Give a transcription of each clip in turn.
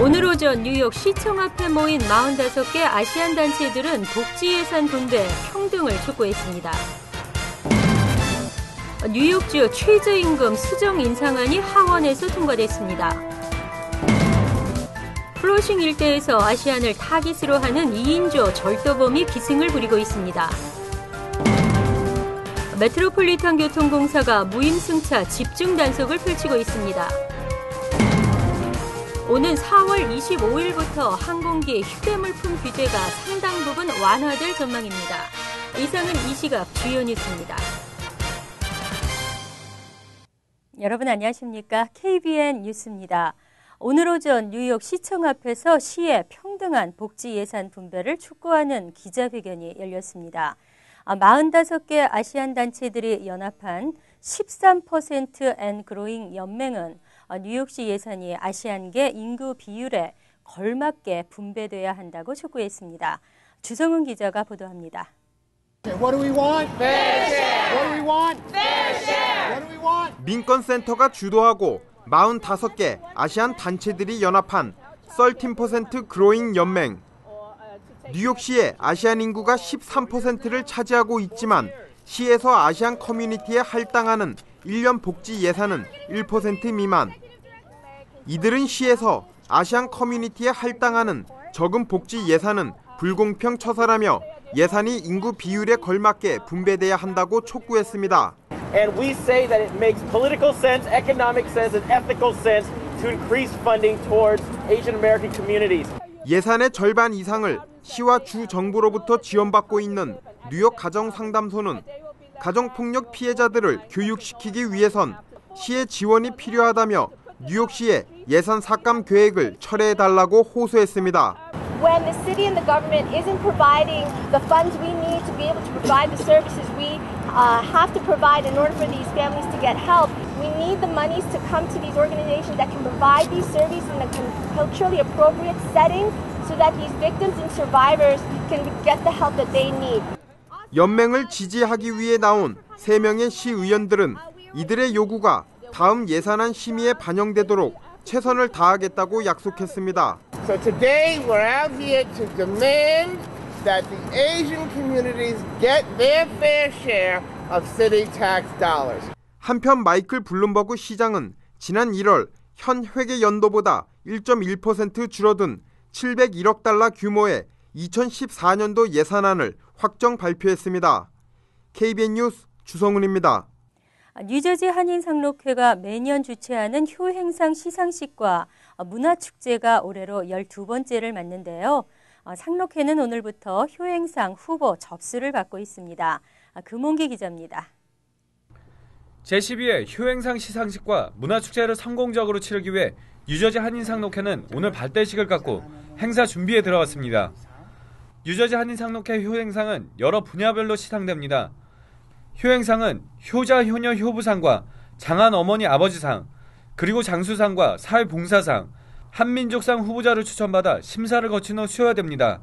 오늘 오전 뉴욕 시청 앞에 모인 45개 아시안 단체들은 복지 예산 분배, 평등을 촉구했습니다. 뉴욕주 최저임금 수정 인상안이 하원에서 통과됐습니다. 플러싱 일대에서 아시안을 타깃으로 하는 2인조 절도범이 기승을 부리고 있습니다. 메트로폴리탄 교통공사가 무임승차 집중 단속을 펼치고 있습니다. 오는 4월 25일부터 항공기 휴대물품 규제가 상당 부분 완화될 전망입니다. 이상은 이 시각 주요 뉴스입니다. 여러분 안녕하십니까? KBN 뉴스입니다. 오늘 오전 뉴욕 시청 앞에서 시의 평등한 복지 예산 분배를 촉구하는 기자회견이 열렸습니다. 45개 아시안 단체들이 연합한 13% and growing 연맹은 뉴욕시 예산이 아시안계 인구 비율에 걸맞게 분배돼야 한다고 촉구했습니다. 주성훈 기자가 보도합니다. What do we want? Fair share. What do we want? Fair share. What do we want? 민권센터가 주도하고 45개 아시안 단체들이 연합한 13% 그로잉 연맹. 뉴욕시의 아시안 인구가 13%를 차지하고 있지만 시에서 아시안 커뮤니티에 할당하는 1년 복지 예산은 1% 미만. 이들은 시에서 아시안 커뮤니티에 할당하는 적은 복지 예산은 불공평 처사라며 예산이 인구 비율에 걸맞게 분배돼야 한다고 촉구했습니다. And we say that it makes political sense, economic sense, and ethical sense to increase funding towards Asian American communities. 예산의 절반 이상을 시와 주 정부로부터 지원받고 있는 뉴욕 가정상담소는 가정폭력 피해자들을 교육시키기 위해선 시의 지원이 필요하다며 뉴욕시의 예산 삭감 계획을 철회해달라고 호소했습니다. When the city and the government isn't providing the funds we need to be able to provide the services we have to provide in order for these families to get help, we need the monies to come to these organizations that can provide these services in a culturally appropriate setting so that these victims and survivors can get the help that they need. 연맹을 지지하기 위해 나온 3명의 시의원들은 이들의 요구가 다음 예산안 심의에 반영되도록 최선을 다하겠다고 약속했습니다. So today we're out here to demand that the Asian communities get their fair share of city tax dollars. 한편 마이클 블룸버그 시장은 지난 1월 현 회계 연도보다 1.1% 줄어든 701억 달러 규모의 2014년도 예산안을 확정 발표했습니다. KBN 뉴스 주성훈입니다. 뉴저지 한인상록회가 매년 주최하는 효행상 시상식과 문화축제가 올해로 12번째를 맞는데요. 상록회는 오늘부터 효행상 후보 접수를 받고 있습니다. 금홍기 기자입니다. 제12회 효행상 시상식과 문화축제를 성공적으로 치르기 위해 뉴저지 한인상록회는 오늘 발대식을 갖고 행사 준비에 들어갔습니다. 뉴저지 한인상록회 효행상은 여러 분야별로 시상됩니다. 효행상은 효자, 효녀, 효부상과 장한 어머니, 아버지상, 그리고 장수상과 사회봉사상, 한민족상 후보자를 추천받아 심사를 거친 후 수여됩니다.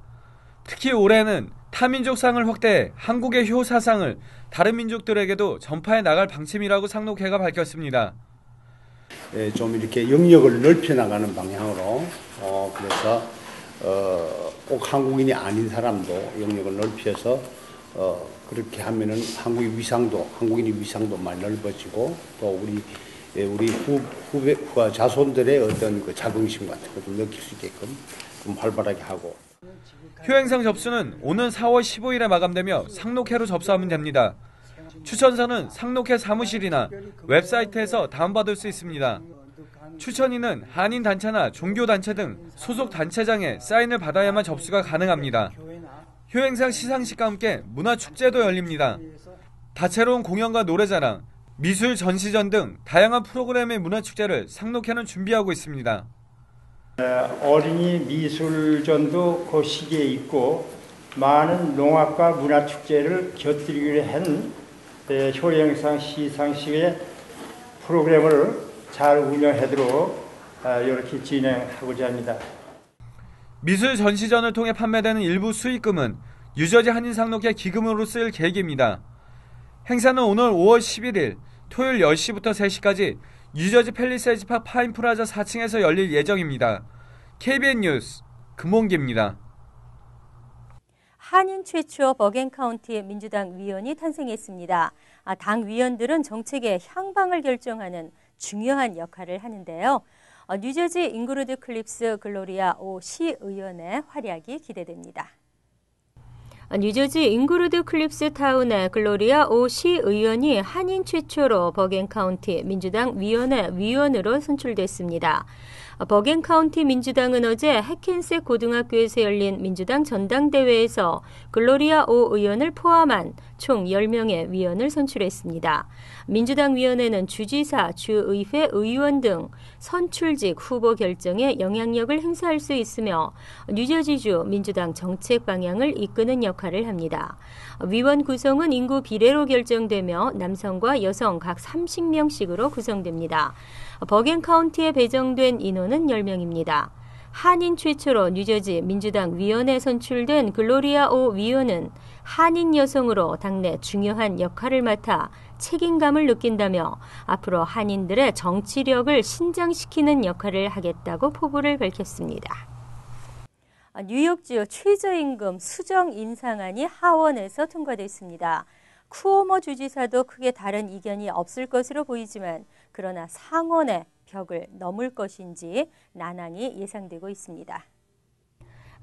특히 올해는 타민족상을 확대해 한국의 효사상을 다른 민족들에게도 전파해 나갈 방침이라고 상록회가 밝혔습니다. 좀 이렇게 영역을 넓혀 나가는 방향으로 그래서 꼭 한국인이 아닌 사람도 영역을 넓혀서 그렇게 하면은 한국인의 위상도 많이 넓어지고 또 우리 후배와 자손들의 어떤 그 자긍심 같은 것도 느낄 수 있게끔 좀 활발하게 하고. 효행상 접수는 오는 4월 15일에 마감되며 상록회로 접수하면 됩니다. 추천서는 상록회 사무실이나 웹사이트에서 다운받을 수 있습니다. 추천인은 한인단체나 종교단체 등 소속 단체장의 사인을 받아야만 접수가 가능합니다. 효행상 시상식과 함께 문화축제도 열립니다. 다채로운 공연과 노래자랑, 미술 전시전 등 다양한 프로그램의 문화축제를 상록회는 준비하고 있습니다. 어린이 미술전도 그 시기에 있고 많은 농악과 문화축제를 곁들이기로 한 효행상 시상식의 프로그램을 잘 운영하도록 이렇게 진행하고자 합니다. 미술 전시전을 통해 판매되는 일부 수익금은 뉴저지 한인상록회 기금으로 쓰일 계획입니다. 행사는 오늘 5월 11일 토요일 10시부터 3시까지 뉴저지 팰리세이드 팍 파인 플라자 4층에서 열릴 예정입니다. KBN 뉴스 금홍기입니다. 한인 최초 버겐카운티 민주당 위원이 탄생했습니다. 당 위원들은 정책의 향방을 결정하는 중요한 역할을 하는데요. 뉴저지 잉그루드 클립스 글로리아 오 시의원의 활약이 기대됩니다. 뉴저지 잉그루드 클립스 타운의 글로리아 오 시의원이 한인 최초로 버겐카운티 민주당 위원회 위원으로 선출됐습니다. 버겐카운티 민주당은 어제 해켄셋 고등학교에서 열린 민주당 전당대회에서 글로리아 오 의원을 포함한 총 10명의 위원을 선출했습니다. 민주당 위원회는 주지사, 주의회 의원 등 선출직 후보 결정에 영향력을 행사할 수 있으며 뉴저지주 민주당 정책 방향을 이끄는 역할을 합니다. 위원 구성은 인구 비례로 결정되며 남성과 여성 각 30명씩으로 구성됩니다. 버겐카운티에 배정된 인원은 10명입니다. 한인 최초로 뉴저지 민주당 위원회에 선출된 글로리아 오 위원은 한인 여성으로 당내 중요한 역할을 맡아 책임감을 느낀다며 앞으로 한인들의 정치력을 신장시키는 역할을 하겠다고 포부를 밝혔습니다. 뉴욕주 최저임금 수정 인상안이 하원에서 통과됐습니다. 쿠오모 주지사도 크게 다른 이견이 없을 것으로 보이지만 그러나 상원의 벽을 넘을 것인지 난항이 예상되고 있습니다.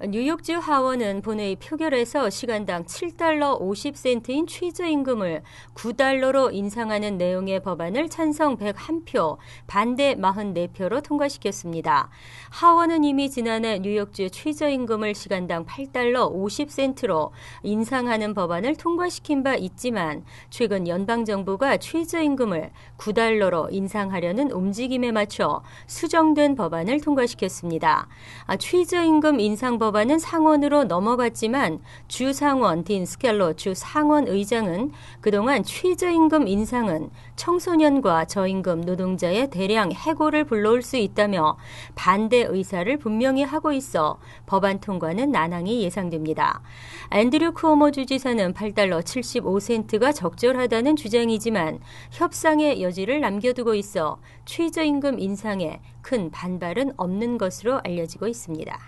뉴욕주 하원은 본회의 표결에서 시간당 $7 50센트인 최저임금을 $9로 인상하는 내용의 법안을 찬성 101표, 반대 44표로 통과시켰습니다. 하원은 이미 지난해 뉴욕주 최저임금을 시간당 $8 50센트로 인상하는 법안을 통과시킨 바 있지만 최근 연방정부가 최저임금을 $9로 인상하려는 움직임에 맞춰 수정된 법안을 통과시켰습니다. 최저임금 인상 법안은 상원으로 넘어갔지만 주상원 딘 스켈로 주상원 의장은 그동안 최저임금 인상은 청소년과 저임금 노동자의 대량 해고를 불러올 수 있다며 반대 의사를 분명히 하고 있어 법안 통과는 난항이 예상됩니다. 앤드류 쿠오모 주지사는 $8 75센트가 적절하다는 주장이지만 협상의 여지를 남겨두고 있어 최저임금 인상에 큰 반발은 없는 것으로 알려지고 있습니다.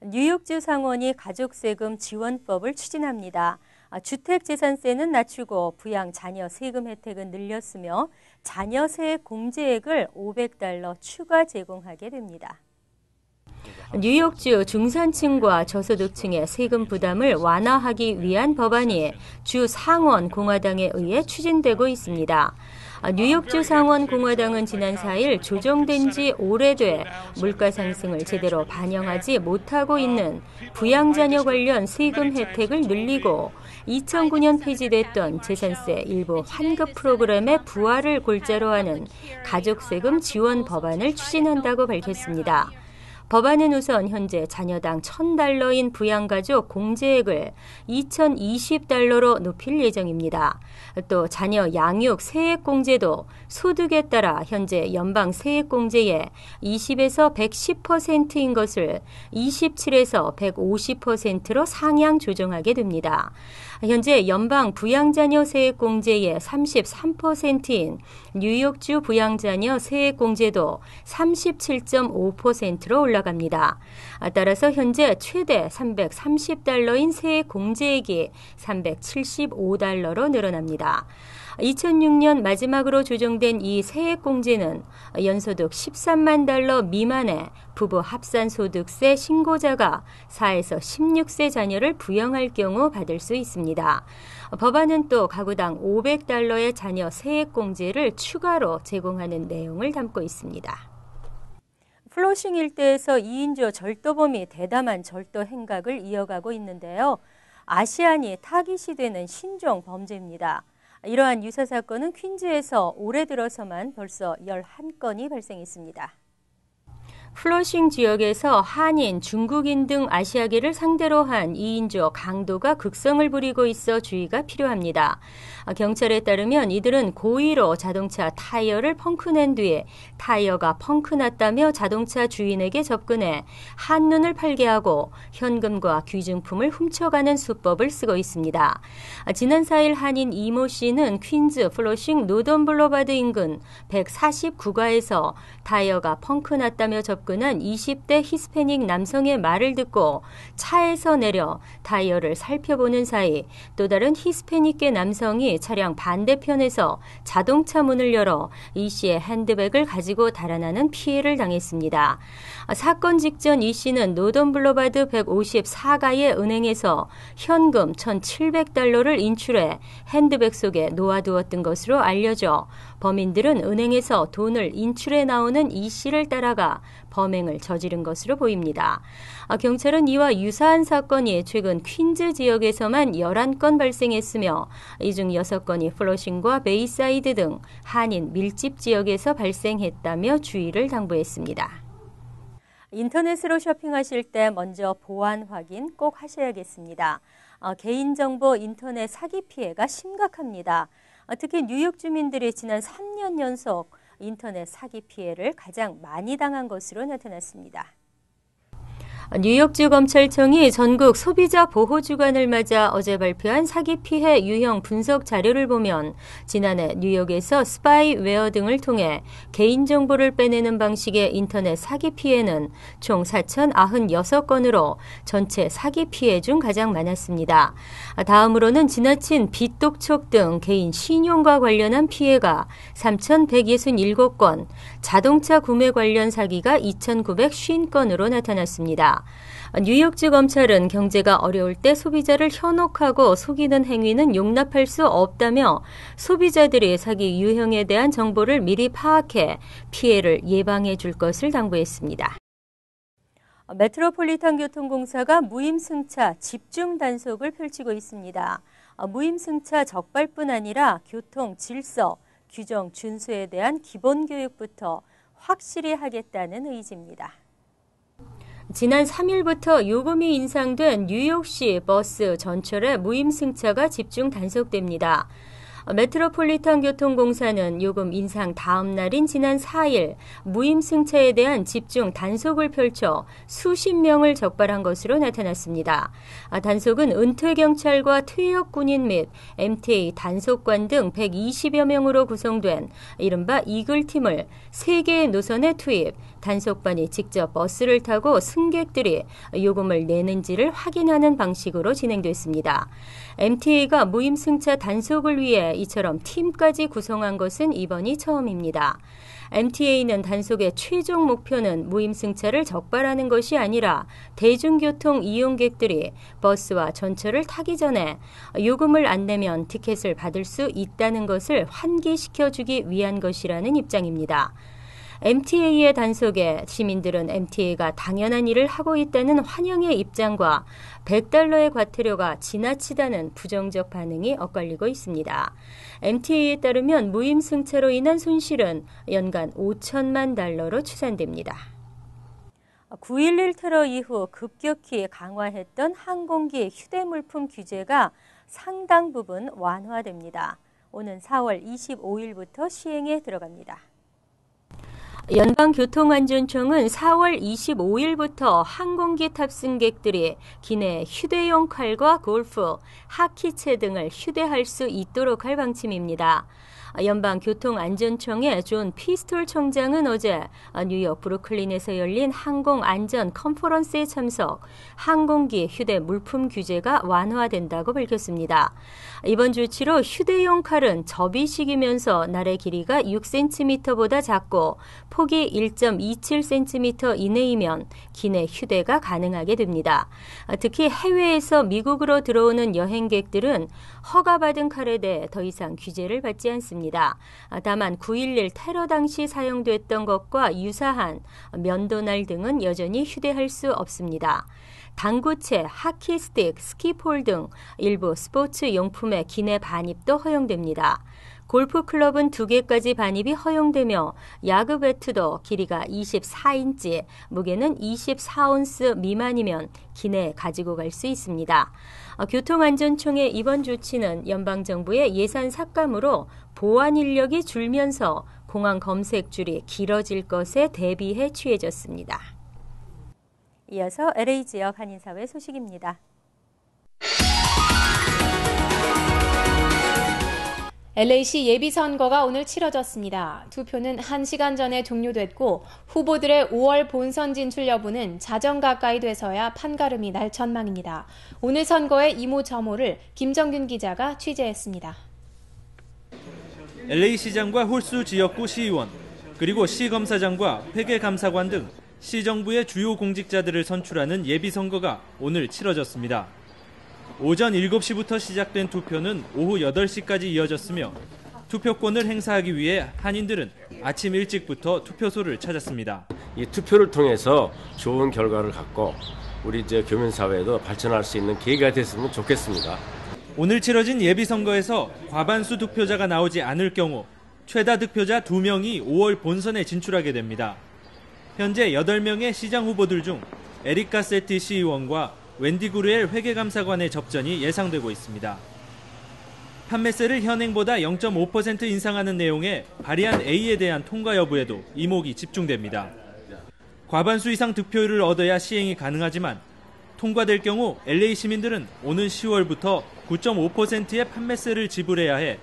뉴욕주 상원이 가족세금 지원법을 추진합니다. 주택재산세는 낮추고 부양 자녀 세금 혜택은 늘렸으며 자녀 세액 공제액을 $500 추가 제공하게 됩니다. 뉴욕주 중산층과 저소득층의 세금 부담을 완화하기 위한 법안이 주 상원 공화당에 의해 추진되고 있습니다. 뉴욕주 상원 공화당은 지난 4일 조정된 지 오래돼 물가 상승을 제대로 반영하지 못하고 있는 부양자녀 관련 세금 혜택을 늘리고 2009년 폐지됐던 재산세 일부 환급 프로그램의 부활을 골자로 하는 가족세금 지원 법안을 추진한다고 밝혔습니다. 법안은 우선 현재 자녀당 $1,000인 부양가족 공제액을 $2,020로 높일 예정입니다. 또 자녀 양육 세액 공제도 소득에 따라 현재 연방 세액 공제의 20에서 110%인 것을 27에서 150%로 상향 조정하게 됩니다. 현재 연방 부양자녀 세액 공제의 33%인 뉴욕주 부양자녀 세액 공제도 37.5%로 올라갑니다. 따라서 현재 최대 $330인 세액 공제액이 $375로 늘어납니다. 2006년 마지막으로 조정된 이 세액 공제는 연소득 $13만 미만의 부부 합산소득세 신고자가 4에서 16세 자녀를 부양할 경우 받을 수 있습니다. 법안은 또 가구당 $500의 자녀 세액 공제를 추가로 제공하는 내용을 담고 있습니다. 플러싱 일대에서 2인조 절도범이 대담한 절도 행각을 이어가고 있는데요. 아시안이 타깃이 되는 신종 범죄입니다. 이러한 유사 사건은 퀸즈에서 올해 들어서만 벌써 11건이 발생했습니다. 플러싱 지역에서 한인, 중국인 등 아시아계를 상대로 한 2인조 강도가 극성을 부리고 있어 주의가 필요합니다. 경찰에 따르면 이들은 고의로 자동차 타이어를 펑크낸 뒤에 타이어가 펑크났다며 자동차 주인에게 접근해 한눈을 팔게 하고 현금과 귀중품을 훔쳐가는 수법을 쓰고 있습니다. 지난 4일 한인 이모 씨는 퀸즈 플러싱 노던 블로바드 인근 149가에서 타이어가 펑크났다며 접근해 접근한 20대 히스패닉 남성의 말을 듣고 차에서 내려 타이어를 살펴보는 사이 또 다른 히스패닉계 남성이 차량 반대편에서 자동차 문을 열어 이 씨의 핸드백을 가지고 달아나는 피해를 당했습니다. 사건 직전 이 씨는 노던 블루바드 154가의 은행에서 현금 1,700달러를 인출해 핸드백 속에 놓아두었던 것으로 알려져 범인들은 은행에서 돈을 인출해 나오는 이 씨를 따라가 범행을 저지른 것으로 보입니다. 경찰은 이와 유사한 사건이 최근 퀸즈 지역에서만 11건 발생했으며 이 중 6건이 플러싱과 베이사이드 등 한인 밀집 지역에서 발생했다며 주의를 당부했습니다. 인터넷으로 쇼핑하실 때 먼저 보안 확인 꼭 하셔야겠습니다. 개인정보 인터넷 사기 피해가 심각합니다. 특히 뉴욕 주민들이 지난 3년 연속 인터넷 사기 피해를 가장 많이 당한 것으로 나타났습니다. 뉴욕주 검찰청이 전국 소비자 보호 주간을 맞아 어제 발표한 사기 피해 유형 분석 자료를 보면 지난해 뉴욕에서 스파이웨어 등을 통해 개인정보를 빼내는 방식의 인터넷 사기 피해는 총 4,096건으로 전체 사기 피해 중 가장 많았습니다. 다음으로는 지나친 빚 독촉 등 개인 신용과 관련한 피해가 3,167건, 자동차 구매 관련 사기가 2,950건으로 나타났습니다. 뉴욕주 검찰은 경제가 어려울 때 소비자를 현혹하고 속이는 행위는 용납할 수 없다며 소비자들이 사기 유형에 대한 정보를 미리 파악해 피해를 예방해 줄 것을 당부했습니다. 메트로폴리탄 교통공사가 무임승차 집중 단속을 펼치고 있습니다. 무임승차 적발뿐 아니라 교통 질서, 규정 준수에 대한 기본 교육부터 확실히 하겠다는 의지입니다. 지난 3일부터 요금이 인상된 뉴욕시 버스 전철의 무임승차가 집중 단속됩니다. 메트로폴리탄 교통공사는 요금 인상 다음 날인 지난 4일 무임승차에 대한 집중 단속을 펼쳐 수십 명을 적발한 것으로 나타났습니다. 단속은 은퇴경찰과 퇴역군인 및 MTA 단속관 등 120여 명으로 구성된 이른바 이글팀을 3개의 노선에 투입, 단속반이 직접 버스를 타고 승객들이 요금을 내는지를 확인하는 방식으로 진행됐습니다. MTA가 무임승차 단속을 위해 이처럼 팀까지 구성한 것은 이번이 처음입니다. MTA는 단속의 최종 목표는 무임승차를 적발하는 것이 아니라 대중교통 이용객들이 버스와 전철을 타기 전에 요금을 안 내면 티켓을 받을 수 있다는 것을 환기시켜주기 위한 것이라는 입장입니다. MTA의 단속에 시민들은 MTA가 당연한 일을 하고 있다는 환영의 입장과 $100의 과태료가 지나치다는 부정적 반응이 엇갈리고 있습니다. MTA에 따르면 무임승차로 인한 손실은 연간 $5천만 추산됩니다. 9.11 테러 이후 급격히 강화했던 항공기 휴대물품 규제가 상당 부분 완화됩니다. 오는 4월 25일부터 시행에 들어갑니다. 연방교통안전청은 4월 25일부터 항공기 탑승객들이 기내 휴대용 칼과 골프, 하키채 등을 휴대할 수 있도록 할 방침입니다. 연방교통안전청의 존 피스톨 청장은 어제 뉴욕 브루클린에서 열린 항공안전 컨퍼런스에 참석, 항공기 휴대 물품 규제가 완화된다고 밝혔습니다. 이번 조치로 휴대용 칼은 접이식이면서 날의 길이가 6cm보다 작고 폭이 1.27cm 이내이면 기내 휴대가 가능하게 됩니다. 특히 해외에서 미국으로 들어오는 여행객들은 허가받은 칼에 대해 더 이상 규제를 받지 않습니다. 다만 9.11 테러 당시 사용됐던 것과 유사한 면도날 등은 여전히 휴대할 수 없습니다. 당구채, 하키스틱, 스키폴 등 일부 스포츠 용품의 기내 반입도 허용됩니다. 골프클럽은 2개까지 반입이 허용되며 야구 배트도 길이가 24인치, 무게는 24온스 미만이면 기내에 가지고 갈 수 있습니다. 교통안전청의 이번 조치는 연방정부의 예산 삭감으로 보안 인력이 줄면서 공항 검색줄이 길어질 것에 대비해 취해졌습니다. 이어서 LA 지역 한인사회 소식입니다. LA시 예비선거가 오늘 치러졌습니다. 투표는 1시간 전에 종료됐고 후보들의 5월 본선 진출 여부는 자정 가까이 돼서야 판가름이 날 전망입니다. 오늘 선거의 이모저모를 김정균 기자가 취재했습니다. LA시장과 홀수 지역구 시의원, 그리고 시검사장과 회계감사관 등 시정부의 주요 공직자들을 선출하는 예비선거가 오늘 치러졌습니다. 오전 7시부터 시작된 투표는 오후 8시까지 이어졌으며 투표권을 행사하기 위해 한인들은 아침 일찍부터 투표소를 찾았습니다. 이 투표를 통해서 좋은 결과를 갖고 우리 교민사회도 발전할 수 있는 계기가 됐으면 좋겠습니다. 오늘 치러진 예비선거에서 과반수 득표자가 나오지 않을 경우 최다 득표자 2명이 5월 본선에 진출하게 됩니다. 현재 8명의 시장 후보들 중 에릭 가세티 시의원과 웬디 구르엘 회계감사관의 접전이 예상되고 있습니다. 판매세를 현행보다 0.5% 인상하는 내용의 발의안 A에 대한 통과 여부에도 이목이 집중됩니다. 과반수 이상 득표율을 얻어야 시행이 가능하지만 통과될 경우 LA 시민들은 오는 10월부터 9.5%의 판매세를 지불해야 해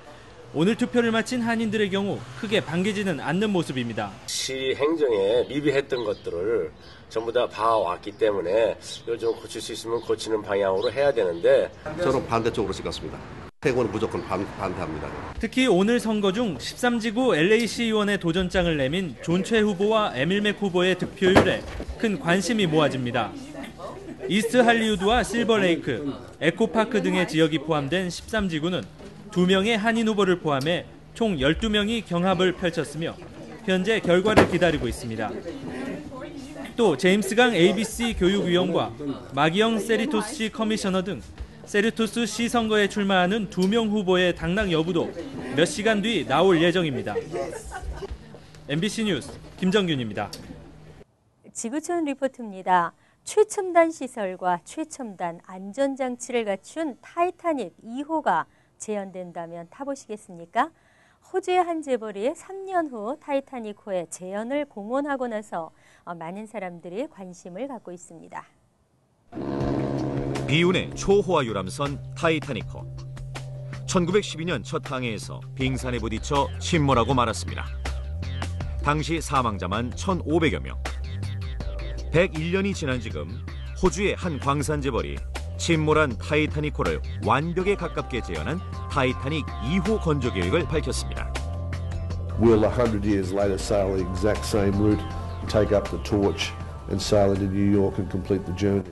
오늘 투표를 마친 한인들의 경우 크게 반기지는 않는 모습입니다. 시 행정에 미비했던 것들을 전부 다 봐왔기 때문에 이걸 좀 고칠 수 있으면 고치는 방향으로 해야 되는데 저는 반대쪽으로 찍었습니다. 태국은 무조건 반대합니다. 특히 오늘 선거 중 13지구 LA 시의원의 도전장을 내민 존 최 후보와 에밀 맥 후보의 득표율에 큰 관심이 모아집니다. 이스트 할리우드와 실버레이크, 에코파크 등의 지역이 포함된 13지구는 2명의 한인 후보를 포함해 총 12명이 경합을 펼쳤으며 현재 결과를 기다리고 있습니다. 또 제임스강 ABC 교육위원과 마기영 세리토스시 커미셔너 등 세리토스 시 선거에 출마하는 2명 후보의 당락 여부도 몇 시간 뒤 나올 예정입니다. MBC 뉴스 김정균입니다. 지구촌 리포트입니다. 최첨단 시설과 최첨단 안전장치를 갖춘 타이타닉 2호가 재현된다면 타보시겠습니까? 호주의 한 재벌이 3년 후 타이타닉호의 재현을 공언하고 나서 많은 사람들이 관심을 갖고 있습니다. 비운의 초호화 유람선 타이타닉호. 1912년 첫 항해에서 빙산에 부딪혀 침몰하고 말았습니다. 당시 사망자만 1,500여 명. 101년이 지난 지금 호주의 한 광산 재벌이 침몰한 타이타닉호를 완벽에 가깝게 재현한 타이타닉 2호 건조 계획을 밝혔습니다. We'll 100 years later sail the exact same route, take up the torch and sail into New York and complete the journey.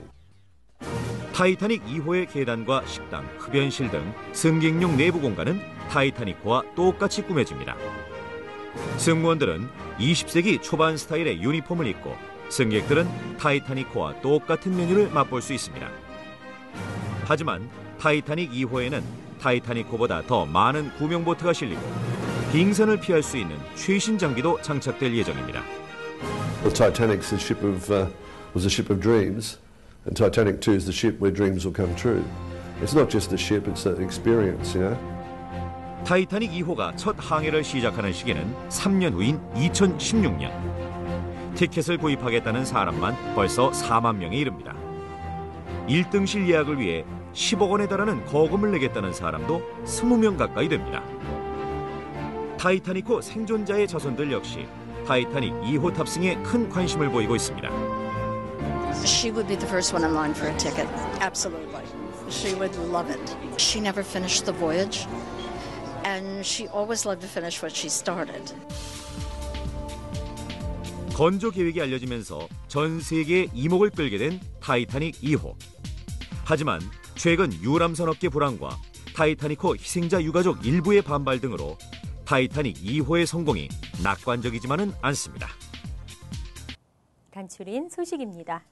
타이타닉 2호의 계단과 식당, 흡연실 등 승객용 내부 공간은 타이타닉호와 똑같이 꾸며집니다. 승무원들은 20세기 초반 스타일의 유니폼을 입고 승객들은 타이타닉호와 똑같은 메뉴를 맛볼 수 있습니다. 하지만 타이타닉 2호에는 타이타닉호보다 더 많은 구명보트가 실리고 빙산을 피할 수 있는 최신 장비도 장착될 예정입니다. The Titanic's the ship of was a ship of dreams, and Titanic 2 is the ship where dreams will come true. It's not just a ship; it's an experience, you know. 타이타닉 2호가 첫 항해를 시작하는 시기는 3년 후인 2016년. 티켓을 구입하겠다는 사람만 벌써 4만 명에 이릅니다. 1등실 예약을 위해 10억 원에 달하는 거금을 내겠다는 사람도 20명 가까이 됩니다. 타이타닉호 생존자의 자손들 역시 타이타닉 2호 탑승에 큰 관심을 보이고 있습니다. She would be the first one in line for a ticket. Absolutely. She would love it. She never finished the voyage, and she always loved to finish what she started. 건조 계획이 알려지면서 전 세계의 이목을 끌게 된 타이타닉 2호. 하지만 최근 유람선 업계 불황과 타이타닉호 희생자 유가족 일부의 반발 등으로 타이타닉 2호의 성공이 낙관적이지만은 않습니다. 간추린 소식입니다.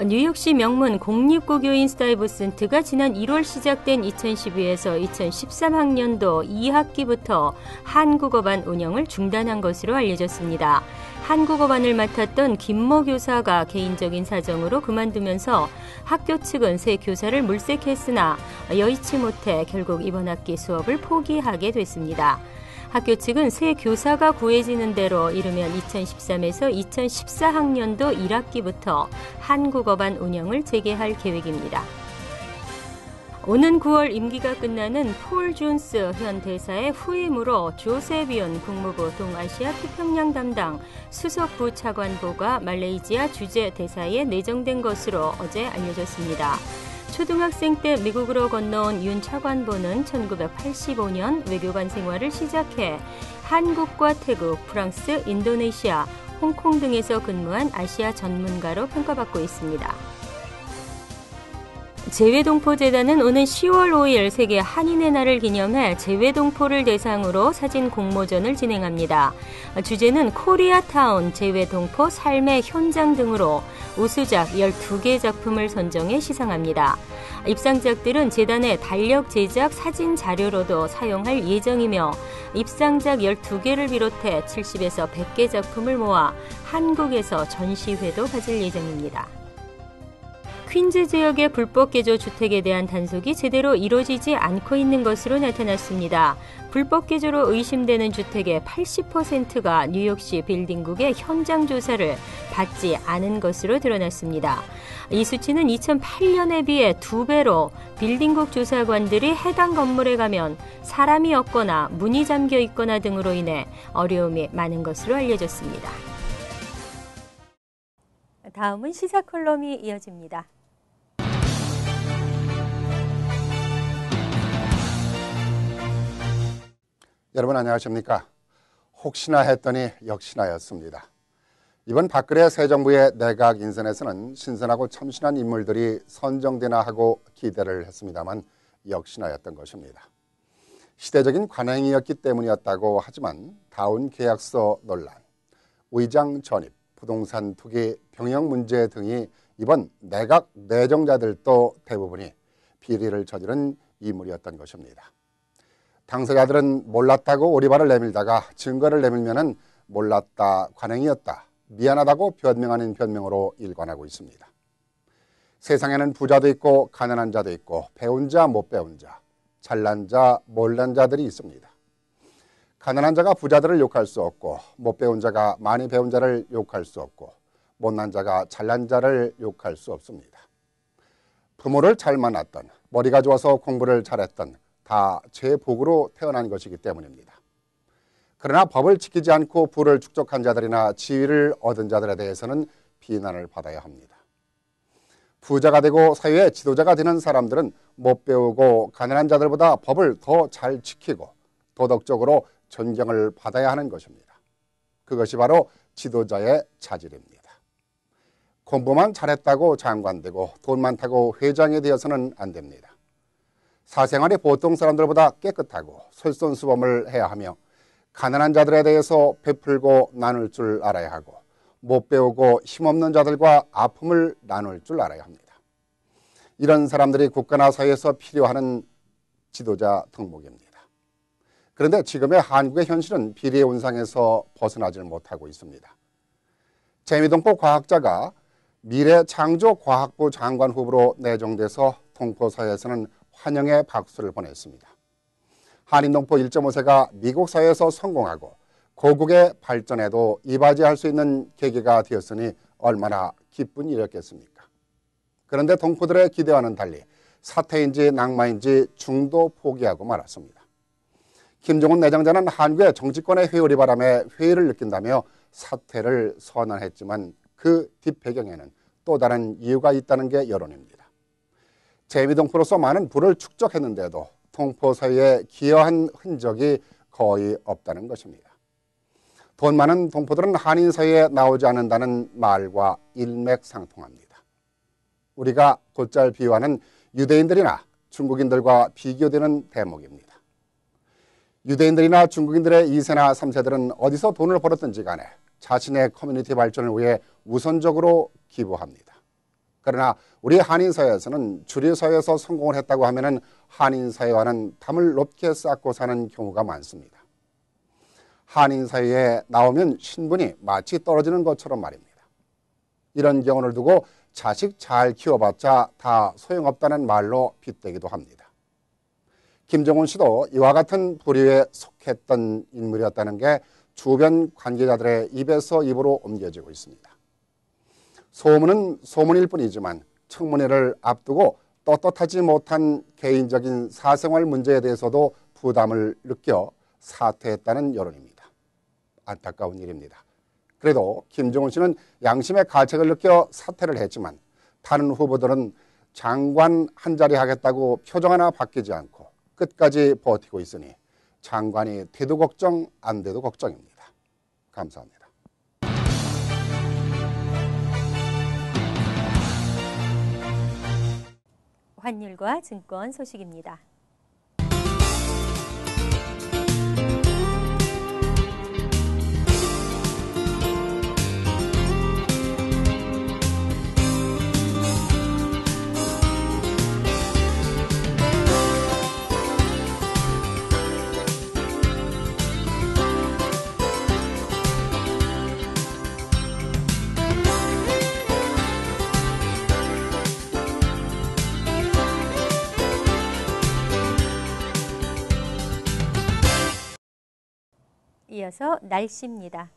뉴욕시 명문 공립고교인 스타이브센트가 지난 1월 시작된 2012에서 2013학년도 2학기부터 한국어반 운영을 중단한 것으로 알려졌습니다. 한국어반을 맡았던 김모 교사가 개인적인 사정으로 그만두면서 학교 측은 새 교사를 물색했으나 여의치 못해 결국 이번 학기 수업을 포기하게 됐습니다. 학교 측은 새 교사가 구해지는 대로 이르면 2013에서 2014학년도 1학기부터 한국어반 운영을 재개할 계획입니다. 오는 9월 임기가 끝나는 폴 존스 현 대사의 후임으로 조세비온 국무부 동아시아 태평양 담당 수석 부차관보가 말레이시아 주재 대사에 내정된 것으로 어제 알려졌습니다. 초등학생 때 미국으로 건너온 윤 차관보는 1985년 외교관 생활을 시작해 한국과 태국, 프랑스, 인도네시아, 홍콩 등에서 근무한 아시아 전문가로 평가받고 있습니다. 재외동포재단은 오는 10월 5일 세계 한인의 날을 기념해 재외동포를 대상으로 사진 공모전을 진행합니다. 주제는 코리아타운 재외동포 삶의 현장 등으로 우수작 12개 작품을 선정해 시상합니다. 입상작들은 재단의 달력 제작 사진 자료로도 사용할 예정이며 입상작 12개를 비롯해 70에서 100개 작품을 모아 한국에서 전시회도 가질 예정입니다. 퀸즈 지역의 불법 개조 주택에 대한 단속이 제대로 이루어지지 않고 있는 것으로 나타났습니다. 불법 개조로 의심되는 주택의 80%가 뉴욕시 빌딩국의 현장 조사를 받지 않은 것으로 드러났습니다. 이 수치는 2008년에 비해 2배로 빌딩국 조사관들이 해당 건물에 가면 사람이 없거나 문이 잠겨 있거나 등으로 인해 어려움이 많은 것으로 알려졌습니다. 다음은 시사 컬럼이 이어집니다. 여러분 안녕하십니까? 혹시나 했더니 역시나였습니다. 이번 박근혜 새 정부의 내각 인선에서는 신선하고 참신한 인물들이 선정되나 하고 기대를 했습니다만 역시나였던 것입니다. 시대적인 관행이었기 때문이었다고 하지만 다운 계약서 논란, 의장 전입, 부동산 투기, 병역 문제 등이 이번 내각 내정자들도 대부분이 비리를 저지른 인물이었던 것입니다. 당사자들은 몰랐다고 오리발을 내밀다가 증거를 내밀면은 몰랐다, 관행이었다, 미안하다고 변명하는 변명으로 일관하고 있습니다. 세상에는 부자도 있고 가난한 자도 있고 배운 자, 못 배운 자, 잘난 자, 못난 자들이 있습니다. 가난한 자가 부자들을 욕할 수 없고 못 배운 자가 많이 배운 자를 욕할 수 없고 못난 자가 잘난 자를 욕할 수 없습니다. 부모를 잘 만났던, 머리가 좋아서 공부를 잘했던 다 제 복으로 태어난 것이기 때문입니다. 그러나 법을 지키지 않고 부를 축적한 자들이나 지위를 얻은 자들에 대해서는 비난을 받아야 합니다. 부자가 되고 사회의 지도자가 되는 사람들은 못 배우고 가난한 자들보다 법을 더 잘 지키고 도덕적으로 존경을 받아야 하는 것입니다. 그것이 바로 지도자의 자질입니다. 공부만 잘했다고 장관 되고 돈 많다고 회장이 되어서는 안 됩니다. 사생활이 보통 사람들보다 깨끗하고 솔선수범을 해야 하며 가난한 자들에 대해서 베풀고 나눌 줄 알아야 하고 못 배우고 힘없는 자들과 아픔을 나눌 줄 알아야 합니다. 이런 사람들이 국가나 사회에서 필요하는 지도자 덕목입니다. 그런데 지금의 한국의 현실은 비리의 온상에서 벗어나질 못하고 있습니다. 재미동포 과학자가 미래창조과학부 장관 후보로 내정돼서 동포사회에서는 환영의 박수를 보냈습니다. 한인동포 1.5세가 미국 사회에서 성공하고 고국의 발전에도 이바지할 수 있는 계기가 되었으니 얼마나 기쁜 일이었겠습니까? 그런데 동포들의 기대와는 달리 사태인지 낙마인지 중도 포기하고 말았습니다. 김정은 내정자는 한국의 정치권의 회오리 바람에 회의를 느낀다며 사퇴를 선언했지만 그 뒷배경에는 또 다른 이유가 있다는 게 여론입니다. 재미동포로서 많은 부를 축적했는데도 동포 사회에 기여한 흔적이 거의 없다는 것입니다. 돈 많은 동포들은 한인 사회에 나오지 않는다는 말과 일맥상통합니다. 우리가 곧잘 비유하는 유대인들이나 중국인들과 비교되는 대목입니다. 유대인들이나 중국인들의 2세나 3세들은 어디서 돈을 벌었든지 간에 자신의 커뮤니티 발전을 위해 우선적으로 기부합니다. 그러나 우리 한인사회에서는 주류사회에서 성공을 했다고 하면 한인사회와는 담을 높게 쌓고 사는 경우가 많습니다. 한인사회에 나오면 신분이 마치 떨어지는 것처럼 말입니다. 이런 경우를 두고 자식 잘 키워봤자 다 소용없다는 말로 빗대기도 합니다. 김정은 씨도 이와 같은 부류에 속했던 인물이었다는 게 주변 관계자들의 입에서 입으로 옮겨지고 있습니다. 소문은 소문일 뿐이지만 청문회를 앞두고 떳떳하지 못한 개인적인 사생활 문제에 대해서도 부담을 느껴 사퇴했다는 여론입니다. 안타까운 일입니다. 그래도 김종은 씨는 양심의 가책을 느껴 사퇴를 했지만 다른 후보들은 장관 한 자리 하겠다고 표정 하나 바뀌지 않고 끝까지 버티고 있으니 장관이 돼도 걱정 안 돼도 걱정입니다. 감사합니다. 환율과 증권 소식입니다. 이어서 날씨입니다.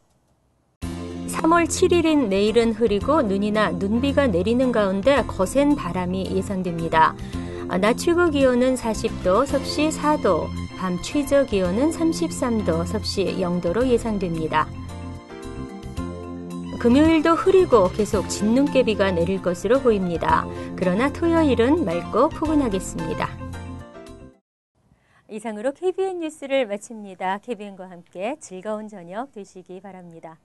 3월 7일인 내일은 흐리고 눈이나 눈비가 내리는 가운데 거센 바람이 예상됩니다. 낮 최고 기온은 40도, 섭씨 4도, 밤 최저 기온은 33도, 섭씨 0도로 예상됩니다. 금요일도 흐리고 계속 진눈깨비가 내릴 것으로 보입니다. 그러나 토요일은 맑고 포근하겠습니다. 이상으로 KBN 뉴스를 마칩니다. KBN과 함께 즐거운 저녁 되시기 바랍니다.